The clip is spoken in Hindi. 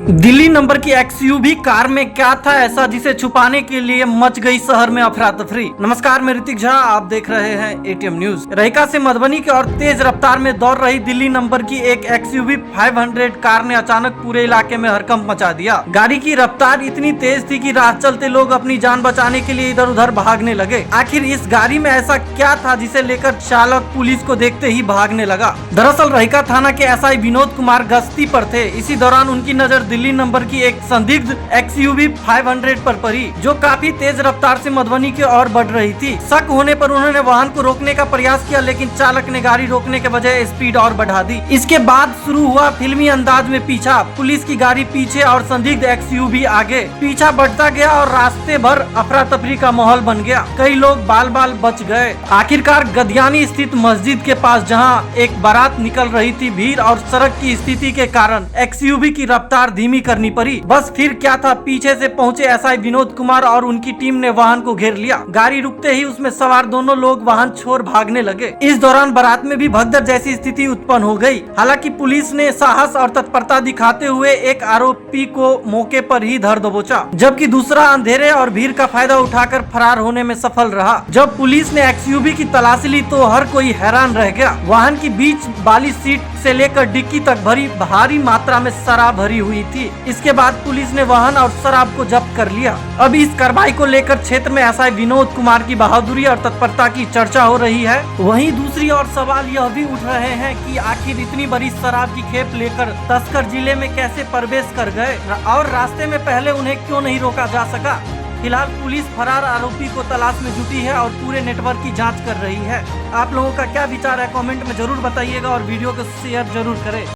दिल्ली नंबर की एक्सयूवी कार में क्या था ऐसा जिसे छुपाने के लिए मच गई शहर में अफरा तफरी। नमस्कार, मैं ऋतिक झा, आप देख रहे हैं एटीएम न्यूज। रहिका से मधुबनी की ओर तेज रफ्तार में दौड़ रही दिल्ली नंबर की एक एक्सयूवी 500 कार ने अचानक पूरे इलाके में हड़कंप मचा दिया। गाड़ी की रफ्तार इतनी तेज थी कि राह चलते लोग अपनी जान बचाने के लिए इधर उधर भागने लगे। आखिर इस गाड़ी में ऐसा क्या था जिसे लेकर चालक पुलिस को देखते ही भागने लगा। दरअसल रहिका थाना के एसआई विनोद कुमार गश्ती पर थे। इसी दौरान उनकी नजर दिल्ली नंबर की एक संदिग्ध एक्सयूवी 500 पर पड़ी, जो काफी तेज रफ्तार से मधुबनी की ओर बढ़ रही थी। शक होने पर उन्होंने वाहन को रोकने का प्रयास किया, लेकिन चालक ने गाड़ी रोकने के बजाय स्पीड और बढ़ा दी। इसके बाद शुरू हुआ फिल्मी अंदाज में पीछा। पुलिस की गाड़ी पीछे और संदिग्ध एक्सयूवी आगे। पीछा बढ़ता गया और रास्ते भर अफरा तफरी का माहौल बन गया। कई लोग बाल बाल बच गए। आखिरकार गदियानी स्थित मस्जिद के पास, जहां एक बारात निकल रही थी, भीड़ और सड़क की स्थिति के कारण एक्सयूवी की रफ्तार धीमी करनी पड़ी। बस फिर क्या था, पीछे से पहुंचे एसआई विनोद कुमार और उनकी टीम ने वाहन को घेर लिया। गाड़ी रुकते ही उसमें सवार दोनों लोग वाहन छोड़ भागने लगे। इस दौरान बारात में भी भगदड़ जैसी स्थिति उत्पन्न हो गई। हालांकि पुलिस ने साहस और तत्परता दिखाते हुए एक आरोपी को मौके पर ही धर दबोचा, जबकि दूसरा अंधेरे और भीड़ का फायदा उठाकर फरार होने में सफल रहा। जब पुलिस ने एक्सयूवी की तलाशी ली तो हर कोई हैरान रह गया। वाहन की बीच वाली सीट से लेकर डिक्की तक भारी मात्रा में शराब भरी हुई थी। इसके बाद पुलिस ने वाहन और शराब को जब्त कर लिया। अब इस कार्रवाई को लेकर क्षेत्र में एसआई विनोद कुमार की बहादुरी और तत्परता की चर्चा हो रही है। वहीं दूसरी ओर सवाल यह भी उठ रहे हैं कि आखिर इतनी बड़ी शराब की खेप लेकर तस्कर जिले में कैसे प्रवेश कर गए और रास्ते में पहले उन्हें क्यों नहीं रोका जा सका। फिलहाल पुलिस फरार आरोपी को तलाश में जुटी है और पूरे नेटवर्क की जांच कर रही है। आप लोगों का क्या विचार है, कमेंट में जरूर बताइएगा और वीडियो को शेयर जरूर करें।